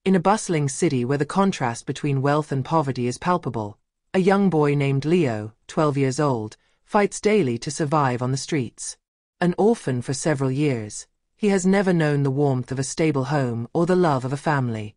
In a bustling city where the contrast between wealth and poverty is palpable, a young boy named Leo, 12 years old, fights daily to survive on the streets. An orphan for several years, he has never known the warmth of a stable home or the love of a family.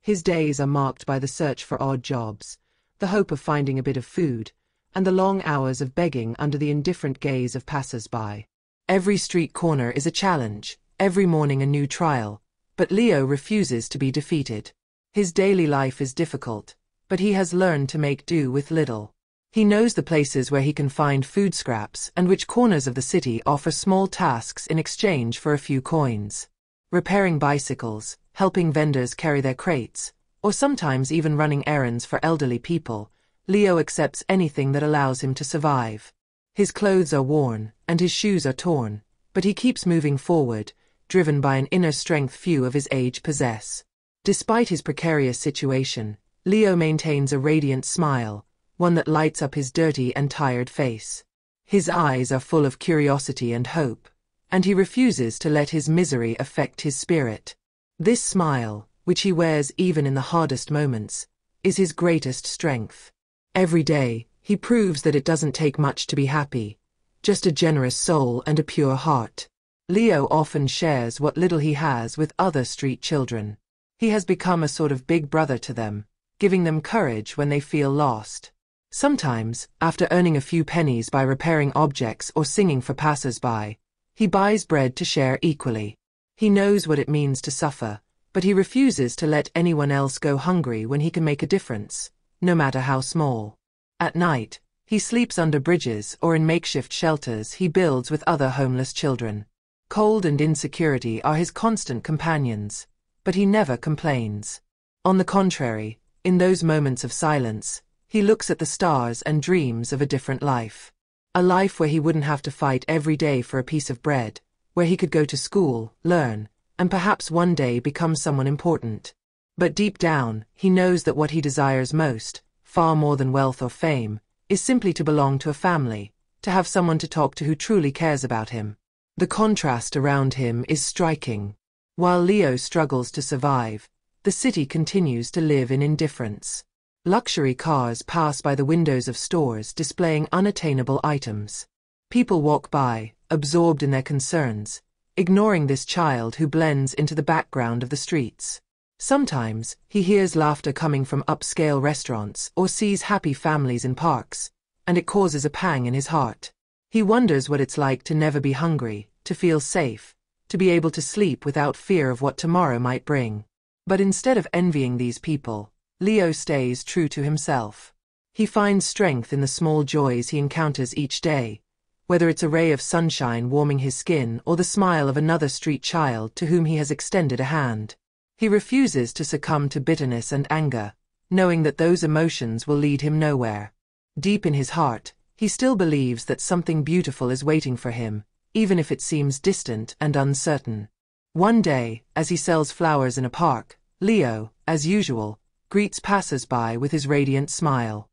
His days are marked by the search for odd jobs, the hope of finding a bit of food, and the long hours of begging under the indifferent gaze of passers-by. Every street corner is a challenge, every morning a new trial, but Leo refuses to be defeated. His daily life is difficult, but he has learned to make do with little. He knows the places where he can find food scraps and which corners of the city offer small tasks in exchange for a few coins. Repairing bicycles, helping vendors carry their crates, or sometimes even running errands for elderly people, Leo accepts anything that allows him to survive. His clothes are worn, and his shoes are torn, but he keeps moving forward, driven by an inner strength few of his age possess. Despite his precarious situation, Leo maintains a radiant smile, one that lights up his dirty and tired face. His eyes are full of curiosity and hope, and he refuses to let his misery affect his spirit. This smile, which he wears even in the hardest moments, is his greatest strength. Every day, he proves that it doesn't take much to be happy, just a generous soul and a pure heart. Leo often shares what little he has with other street children. He has become a sort of big brother to them, giving them courage when they feel lost. Sometimes, after earning a few pennies by repairing objects or singing for passers-by, he buys bread to share equally. He knows what it means to suffer, but he refuses to let anyone else go hungry when he can make a difference, no matter how small. At night, he sleeps under bridges or in makeshift shelters he builds with other homeless children. Cold and insecurity are his constant companions, but he never complains. On the contrary, in those moments of silence, he looks at the stars and dreams of a different life. A life where he wouldn't have to fight every day for a piece of bread, where he could go to school, learn, and perhaps one day become someone important. But deep down, he knows that what he desires most, far more than wealth or fame, is simply to belong to a family, to have someone to talk to who truly cares about him. The contrast around him is striking. While Leo struggles to survive, the city continues to live in indifference. Luxury cars pass by the windows of stores displaying unattainable items. People walk by, absorbed in their concerns, ignoring this child who blends into the background of the streets. Sometimes, he hears laughter coming from upscale restaurants or sees happy families in parks, and it causes a pang in his heart. He wonders what it's like to never be hungry, to feel safe, to be able to sleep without fear of what tomorrow might bring. But instead of envying these people, Leo stays true to himself. He finds strength in the small joys he encounters each day, whether it's a ray of sunshine warming his skin or the smile of another street child to whom he has extended a hand. He refuses to succumb to bitterness and anger, knowing that those emotions will lead him nowhere. Deep in his heart, he still believes that something beautiful is waiting for him, even if it seems distant and uncertain. One day, as he sells flowers in a park, Leo, as usual, greets passers-by with his radiant smile.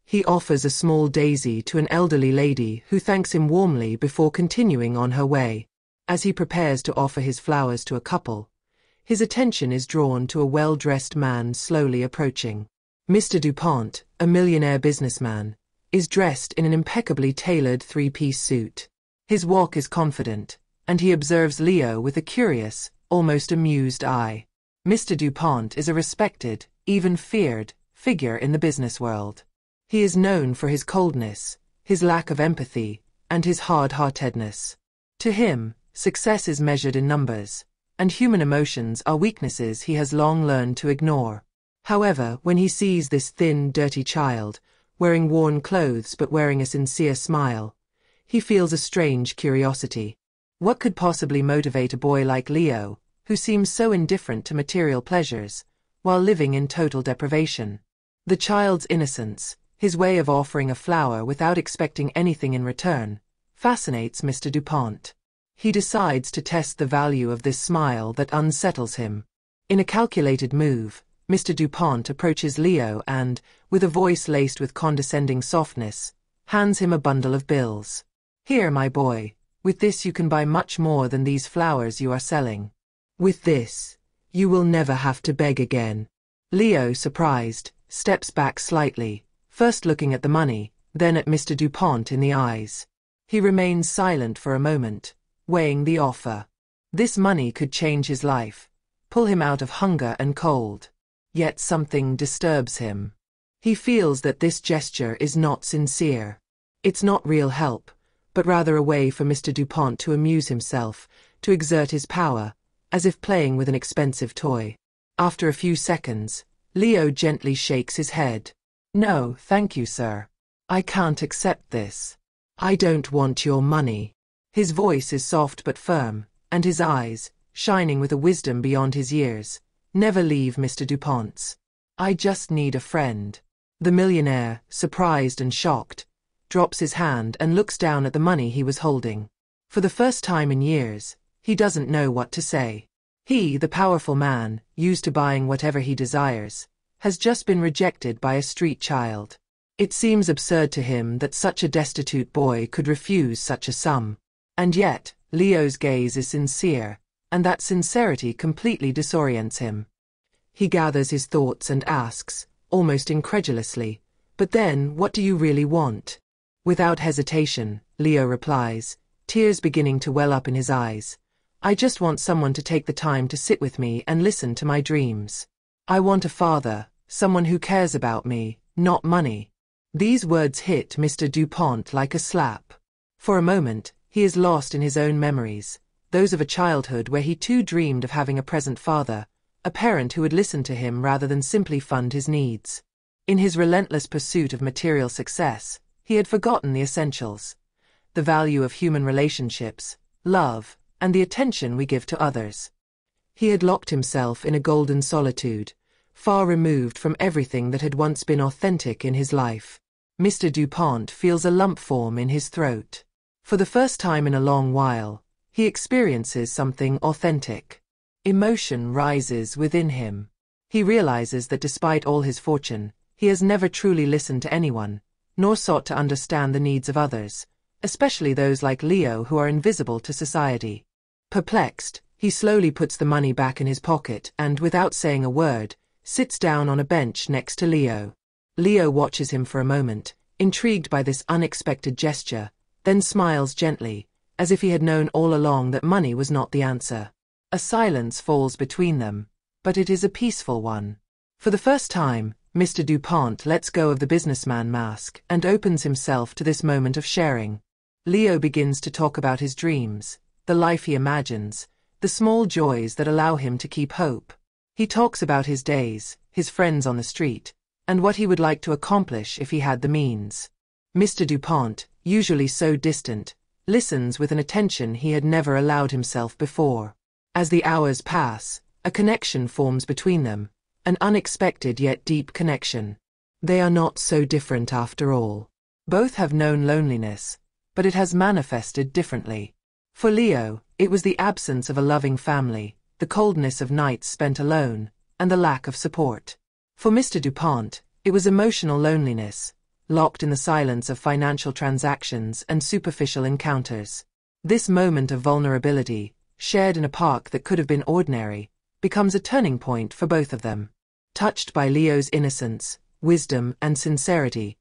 He offers a small daisy to an elderly lady who thanks him warmly before continuing on her way. As he prepares to offer his flowers to a couple, his attention is drawn to a well-dressed man slowly approaching. Mr. DuPont, a millionaire businessman, is dressed in an impeccably tailored three-piece suit. His walk is confident, and he observes Leo with a curious, almost amused eye. Mr. DuPont is a respected, even feared, figure in the business world. He is known for his coldness, his lack of empathy, and his hard-heartedness. To him, success is measured in numbers, and human emotions are weaknesses he has long learned to ignore. However, when he sees this thin, dirty child, wearing worn clothes but wearing a sincere smile, he feels a strange curiosity. What could possibly motivate a boy like Leo, who seems so indifferent to material pleasures, while living in total deprivation? The child's innocence, his way of offering a flower without expecting anything in return, fascinates Mr. DuPont. He decides to test the value of this smile that unsettles him. In a calculated move, Mr. DuPont approaches Leo and, with a voice laced with condescending softness, hands him a bundle of bills. "Here, my boy, with this you can buy much more than these flowers you are selling. With this, You will never have to beg again. Leo, surprised, steps back slightly, first looking at the money, then at Mr. Dupont in the eyes. He remains silent for a moment, weighing the offer. This money could change his life, pull him out of hunger and cold. Yet something disturbs him. He feels that this gesture is not sincere. It's not real help, but rather a way for Mr. Dupont to amuse himself, to exert his power, as if playing with an expensive toy. After a few seconds, Leo gently shakes his head. No, thank you, sir. I can't accept this. I don't want your money. His voice is soft but firm, and his eyes, shining with a wisdom beyond his years, never leave Mr. Dupont's. I just need a friend. The millionaire, surprised and shocked, drops his hand and looks down at the money he was holding. For the first time in years, he doesn't know what to say. He, the powerful man, used to buying whatever he desires, has just been rejected by a street child. It seems absurd to him that such a destitute boy could refuse such a sum. And yet, Leo's gaze is sincere, and that sincerity completely disorients him. He gathers his thoughts and asks, almost incredulously, "But then, what do you really want?" Without hesitation, Leo replies, tears beginning to well up in his eyes, "I just want someone to take the time to sit with me and listen to my dreams. I want a father, someone who cares about me, not money." These words hit Mr. Dupont like a slap. For a moment, he is lost in his own memories, those of a childhood where he too dreamed of having a present father, a parent who would listen to him rather than simply fund his needs. In his relentless pursuit of material success, he had forgotten the essentials, the value of human relationships, love, and the attention we give to others. He had locked himself in a golden solitude, far removed from everything that had once been authentic in his life. Mr. Dupont feels a lump form in his throat. For the first time in a long while, he experiences something authentic. Emotion rises within him. He realizes that despite all his fortune, he has never truly listened to anyone, nor sought to understand the needs of others, especially those like Leo who are invisible to society. Perplexed, he slowly puts the money back in his pocket and, without saying a word, sits down on a bench next to Leo. Leo watches him for a moment, intrigued by this unexpected gesture, then smiles gently, as if he had known all along that money was not the answer. A silence falls between them, but it is a peaceful one. For the first time, Mr. Dupont lets go of the businessman mask and opens himself to this moment of sharing. Leo begins to talk about his dreams, the life he imagines, the small joys that allow him to keep hope. He talks about his days, his friends on the street, and what he would like to accomplish if he had the means. Mr. Dupont, usually so distant, listens with an attention he had never allowed himself before. As the hours pass, a connection forms between them, an unexpected yet deep connection. They are not so different after all. Both have known loneliness, but it has manifested differently. For Leo, it was the absence of a loving family, the coldness of nights spent alone, and the lack of support. For Mr. Dupont, it was emotional loneliness, locked in the silence of financial transactions and superficial encounters. This moment of vulnerability, shared in a park that could have been ordinary, becomes a turning point for both of them. Touched by Leo's innocence, wisdom, and sincerity,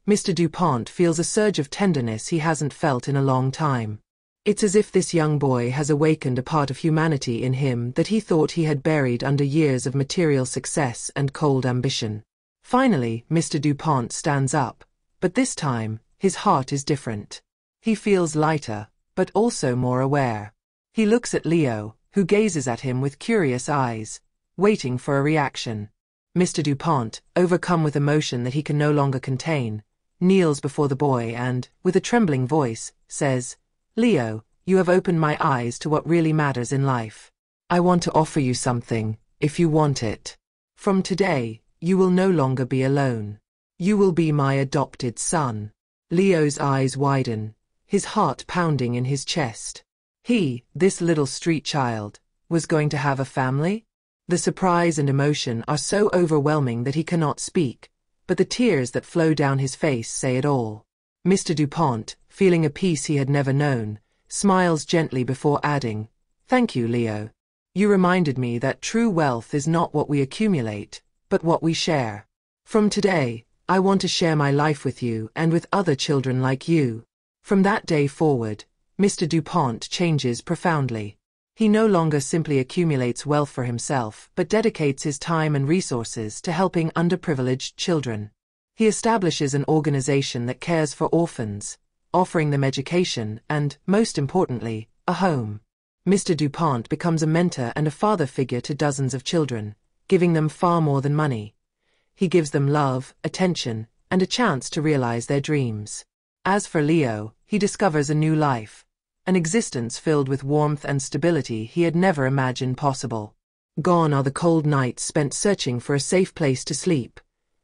Mr. Dupont feels a surge of tenderness he hasn't felt in a long time. It's as if this young boy has awakened a part of humanity in him that he thought he had buried under years of material success and cold ambition. Finally, Mr. Dupont stands up, but this time, his heart is different. He feels lighter, but also more aware. He looks at Leo, who gazes at him with curious eyes, waiting for a reaction. Mr. Dupont, overcome with emotion that he can no longer contain, kneels before the boy and, with a trembling voice, says, "Leo, you have opened my eyes to what really matters in life. I want to offer you something, if you want it. From today, you will no longer be alone. You will be my adopted son." Leo's eyes widen, his heart pounding in his chest. He, this little street child, was going to have a family? The surprise and emotion are so overwhelming that he cannot speak, but the tears that flow down his face say it all. Mr. Dupont, feeling a peace he had never known, smiles gently before adding, "Thank you, Leo. You reminded me that true wealth is not what we accumulate, but what we share. From today, I want to share my life with you and with other children like you." From that day forward, Mr. DuPont changes profoundly. He no longer simply accumulates wealth for himself, but dedicates his time and resources to helping underprivileged children. He establishes an organization that cares for orphans, offering them education and, most importantly, a home. Mr. DuPont becomes a mentor and a father figure to dozens of children, giving them far more than money. He gives them love, attention, and a chance to realize their dreams. As for Leo, he discovers a new life, an existence filled with warmth and stability he had never imagined possible. Gone are the cold nights spent searching for a safe place to sleep.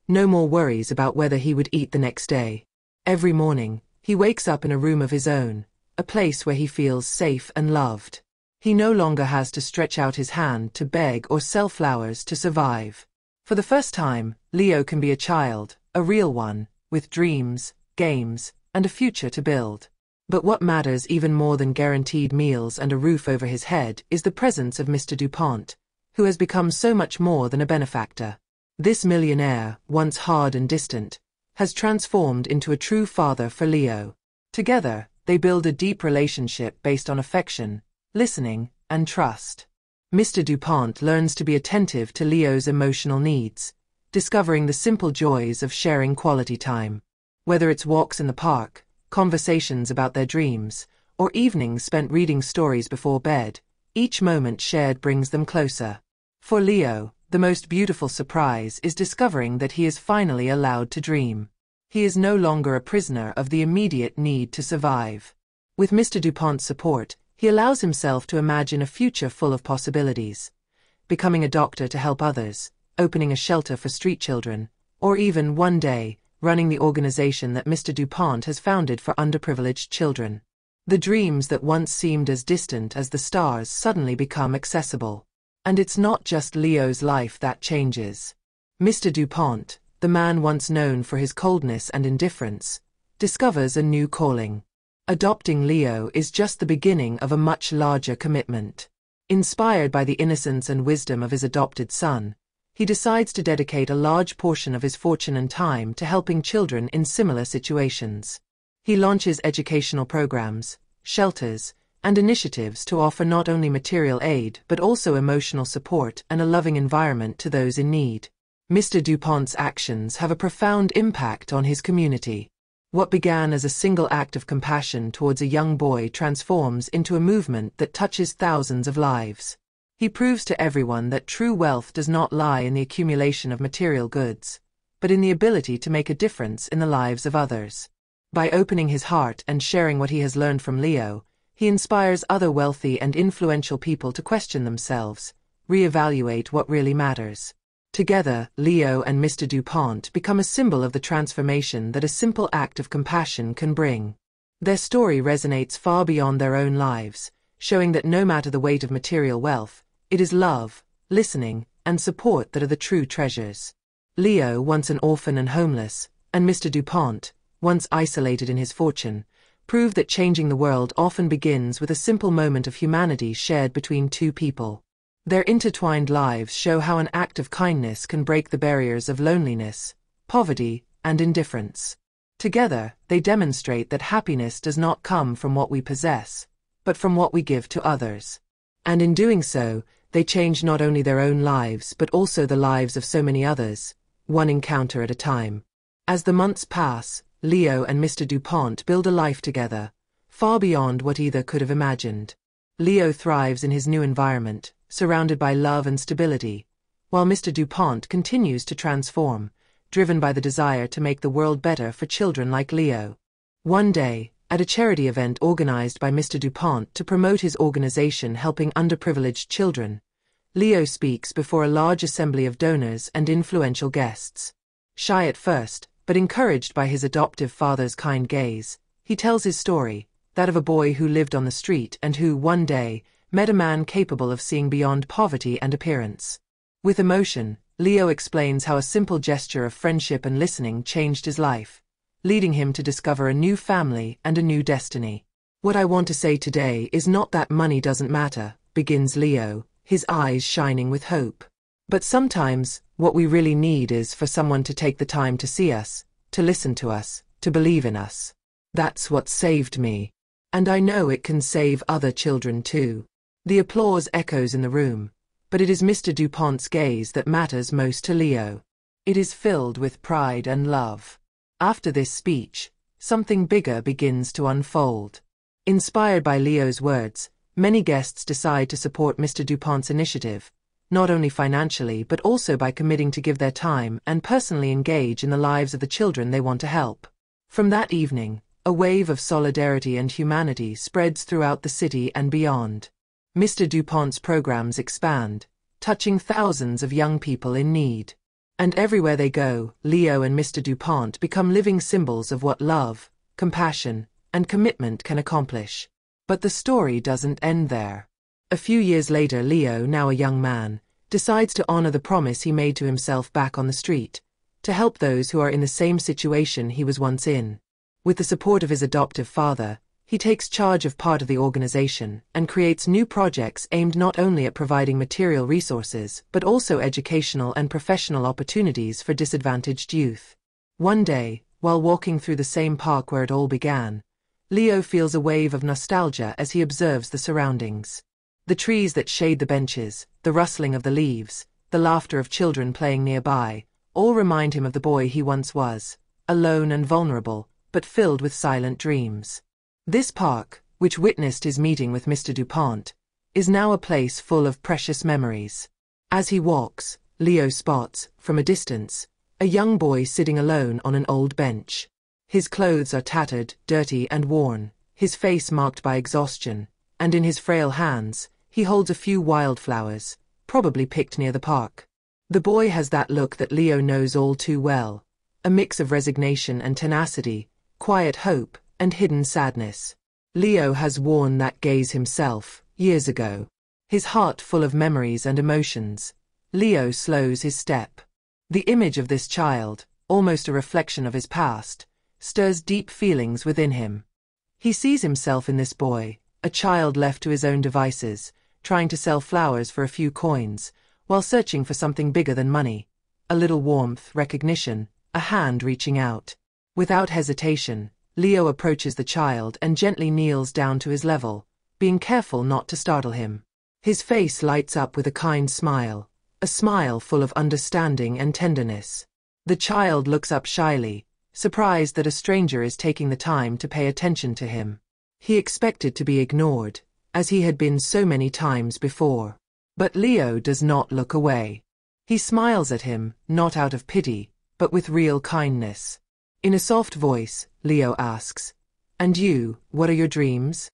No more worries about whether he would eat the next day. Every morning, he wakes up in a room of his own, a place where he feels safe and loved. He no longer has to stretch out his hand to beg or sell flowers to survive. For the first time, Leo can be a child, a real one, with dreams, games, and a future to build. But what matters even more than guaranteed meals and a roof over his head is the presence of Mr. DuPont, who has become so much more than a benefactor. This millionaire, once hard and distant, has transformed into a true father for Leo. Together, they build a deep relationship based on affection, listening, and trust. Mr. DuPont learns to be attentive to Leo's emotional needs, discovering the simple joys of sharing quality time. Whether it's walks in the park, conversations about their dreams, or evenings spent reading stories before bed, each moment shared brings them closer. For Leo, the most beautiful surprise is discovering that he is finally allowed to dream. He is no longer a prisoner of the immediate need to survive. With Mr. DuPont's support, he allows himself to imagine a future full of possibilities. Becoming a doctor to help others, opening a shelter for street children, or even, one day, running the organization that Mr. DuPont has founded for underprivileged children. The dreams that once seemed as distant as the stars suddenly become accessible. And it's not just Leo's life that changes. Mr. DuPont, the man once known for his coldness and indifference, discovers a new calling. Adopting Leo is just the beginning of a much larger commitment. Inspired by the innocence and wisdom of his adopted son, he decides to dedicate a large portion of his fortune and time to helping children in similar situations. He launches educational programs, shelters, and initiatives to offer not only material aid but also emotional support and a loving environment to those in need. Mr. DuPont's actions have a profound impact on his community. What began as a single act of compassion towards a young boy transforms into a movement that touches thousands of lives. He proves to everyone that true wealth does not lie in the accumulation of material goods, but in the ability to make a difference in the lives of others. By opening his heart and sharing what he has learned from Leo, he inspires other wealthy and influential people to question themselves, reevaluate what really matters. Together, Leo and Mr. DuPont become a symbol of the transformation that a simple act of compassion can bring. Their story resonates far beyond their own lives, showing that no matter the weight of material wealth, it is love, listening, and support that are the true treasures. Leo, once an orphan and homeless, and Mr. DuPont, once isolated in his fortune, prove that changing the world often begins with a simple moment of humanity shared between two people. Their intertwined lives show how an act of kindness can break the barriers of loneliness, poverty, and indifference. Together, they demonstrate that happiness does not come from what we possess, but from what we give to others. And in doing so, they change not only their own lives but also the lives of so many others, one encounter at a time. As the months pass, Leo and Mr. DuPont build a life together, far beyond what either could have imagined. Leo thrives in his new environment, surrounded by love and stability, while Mr. DuPont continues to transform, driven by the desire to make the world better for children like Leo. One day, at a charity event organized by Mr. DuPont to promote his organization helping underprivileged children, Leo speaks before a large assembly of donors and influential guests. Shy at first, but encouraged by his adoptive father's kind gaze, he tells his story, that of a boy who lived on the street and who, one day, met a man capable of seeing beyond poverty and appearance. With emotion, Leo explains how a simple gesture of friendship and listening changed his life, leading him to discover a new family and a new destiny. "What I want to say today is not that money doesn't matter," begins Leo, his eyes shining with hope. But sometimes, what we really need is for someone to take the time to see us, to listen to us, to believe in us. That's what saved me. And I know it can save other children too. The applause echoes in the room, but it is Mr. DuPont's gaze that matters most to Leo. It is filled with pride and love. After this speech, something bigger begins to unfold. Inspired by Leo's words, many guests decide to support Mr. DuPont's initiative, not only financially but also by committing to give their time and personally engage in the lives of the children they want to help. From that evening, a wave of solidarity and humanity spreads throughout the city and beyond. Mr. DuPont's programs expand, touching thousands of young people in need. And everywhere they go, Leo and Mr. DuPont become living symbols of what love, compassion, and commitment can accomplish. But the story doesn't end there. A few years later, Leo, now a young man, decides to honor the promise he made to himself back on the street, to help those who are in the same situation he was once in. With the support of his adoptive father, he takes charge of part of the organization and creates new projects aimed not only at providing material resources but also educational and professional opportunities for disadvantaged youth. One day, while walking through the same park where it all began, Leo feels a wave of nostalgia as he observes the surroundings. The trees that shade the benches, the rustling of the leaves, the laughter of children playing nearby, all remind him of the boy he once was, alone and vulnerable, but filled with silent dreams. This park, which witnessed his meeting with Mr. DuPont, is now a place full of precious memories. As he walks, Leo spots, from a distance, a young boy sitting alone on an old bench. His clothes are tattered, dirty and worn, his face marked by exhaustion, and in his frail hands, he holds a few wildflowers, probably picked near the park. The boy has that look that Leo knows all too well, a mix of resignation and tenacity, quiet hope, and hidden sadness. Leo has worn that gaze himself, years ago. His heart full of memories and emotions, Leo slows his step. The image of this child, almost a reflection of his past, stirs deep feelings within him. He sees himself in this boy, a child left to his own devices, trying to sell flowers for a few coins, while searching for something bigger than money, a little warmth, recognition, a hand reaching out. Without hesitation, Leo approaches the child and gently kneels down to his level, being careful not to startle him. His face lights up with a kind smile, a smile full of understanding and tenderness. The child looks up shyly, surprised that a stranger is taking the time to pay attention to him. He expected to be ignored, as he had been so many times before. But Leo does not look away. He smiles at him, not out of pity, but with real kindness. In a soft voice, Leo asks, "And you, what are your dreams?"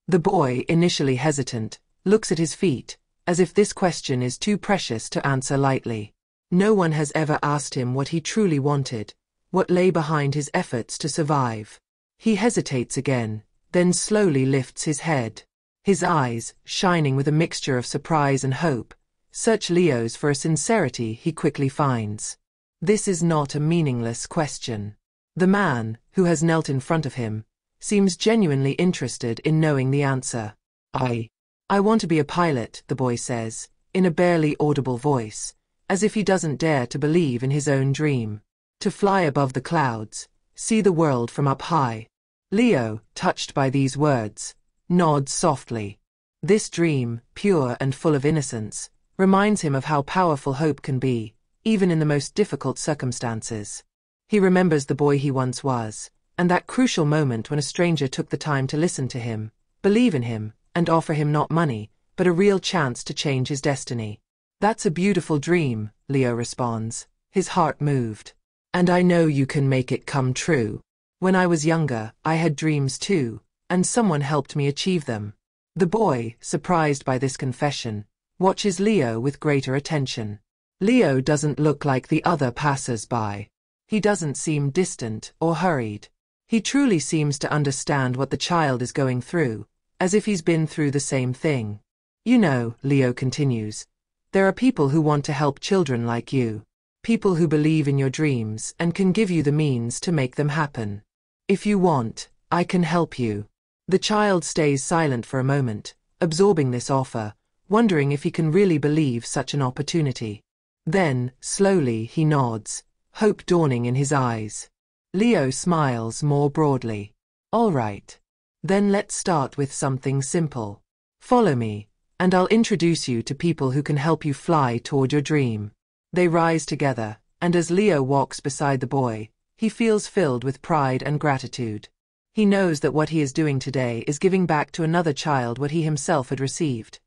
The boy, initially hesitant, looks at his feet, as if this question is too precious to answer lightly. No one has ever asked him what he truly wanted, what lay behind his efforts to survive. He hesitates again, then slowly lifts his head. His eyes, shining with a mixture of surprise and hope, search Leo's for a sincerity he quickly finds. This is not a meaningless question. The man, who has knelt in front of him, seems genuinely interested in knowing the answer. I want to be a pilot," the boy says, in a barely audible voice, as if he doesn't dare to believe in his own dream. To fly above the clouds, see the world from up high. Leo, touched by these words, nods softly. This dream, pure and full of innocence, reminds him of how powerful hope can be, even in the most difficult circumstances. He remembers the boy he once was, and that crucial moment when a stranger took the time to listen to him, believe in him, and offer him not money, but a real chance to change his destiny. "That's a beautiful dream," Leo responds, his heart moved. "And I know you can make it come true. When I was younger, I had dreams too, and someone helped me achieve them." The boy, surprised by this confession, watches Leo with greater attention. Leo doesn't look like the other passers-by. He doesn't seem distant or hurried. He truly seems to understand what the child is going through, as if he's been through the same thing. "You know," Leo continues, "there are people who want to help children like you. People who believe in your dreams and can give you the means to make them happen. If you want, I can help you." The child stays silent for a moment, absorbing this offer, wondering if he can really believe such an opportunity. Then, slowly, he nods, hope dawning in his eyes. Leo smiles more broadly. All right. Then let's start with something simple. Follow me, and I'll introduce you to people who can help you fly toward your dream. They rise together, and as Leo walks beside the boy, he feels filled with pride and gratitude. He knows that what he is doing today is giving back to another child what he himself had received.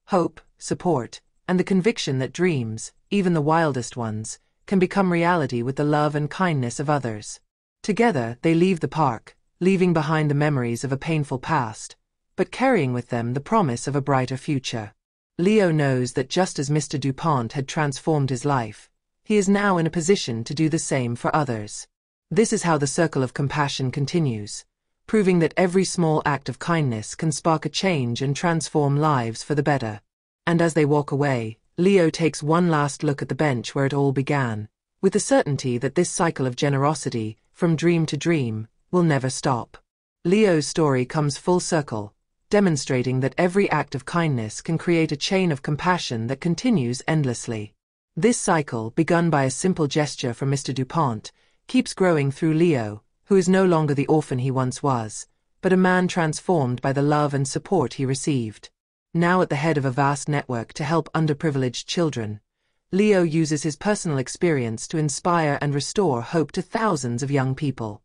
Hope, support, and the conviction that dreams, even the wildest ones, can become reality with the love and kindness of others. Together, they leave the park, leaving behind the memories of a painful past, but carrying with them the promise of a brighter future. Leo knows that just as Mr. DuPont had transformed his life, he is now in a position to do the same for others. This is how the circle of compassion continues, proving that every small act of kindness can spark a change and transform lives for the better. And as they walk away, Leo takes one last look at the bench where it all began, with the certainty that this cycle of generosity, from dream to dream, will never stop. Leo's story comes full circle, demonstrating that every act of kindness can create a chain of compassion that continues endlessly. This cycle, begun by a simple gesture from Mr. DuPont, keeps growing through Leo, who is no longer the orphan he once was, but a man transformed by the love and support he received. Now at the head of a vast network to help underprivileged children, Leo uses his personal experience to inspire and restore hope to thousands of young people.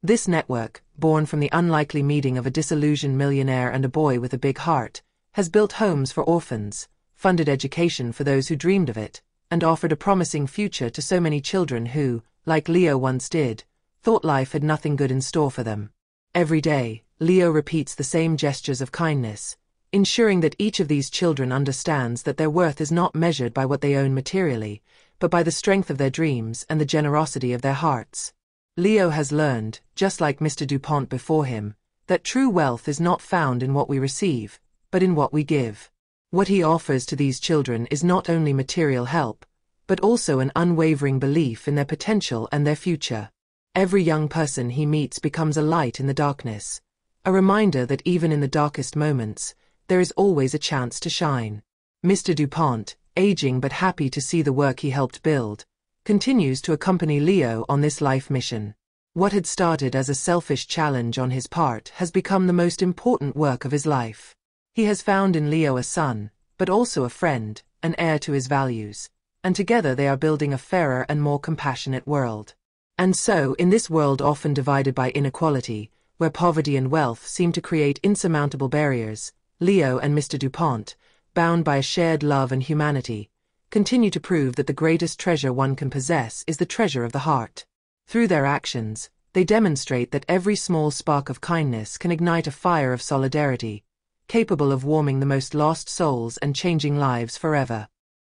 This network, born from the unlikely meeting of a disillusioned millionaire and a boy with a big heart, has built homes for orphans, funded education for those who dreamed of it, and offered a promising future to so many children who, like Leo once did, thought life had nothing good in store for them. Every day, Leo repeats the same gestures of kindness, ensuring that each of these children understands that their worth is not measured by what they own materially, but by the strength of their dreams and the generosity of their hearts. Leo has learned, just like Mr. DuPont before him, that true wealth is not found in what we receive, but in what we give. What he offers to these children is not only material help, but also an unwavering belief in their potential and their future. Every young person he meets becomes a light in the darkness, a reminder that even in the darkest moments, there is always a chance to shine. Mr. DuPont, aging but happy to see the work he helped build, continues to accompany Leo on this life mission. What had started as a selfish challenge on his part has become the most important work of his life. He has found in Leo a son, but also a friend, an heir to his values, and together they are building a fairer and more compassionate world. And so, in this world often divided by inequality, where poverty and wealth seem to create insurmountable barriers, Leo and Mr. DuPont, bound by a shared love and humanity, continue to prove that the greatest treasure one can possess is the treasure of the heart. Through their actions, they demonstrate that every small spark of kindness can ignite a fire of solidarity, capable of warming the most lost souls and changing lives forever.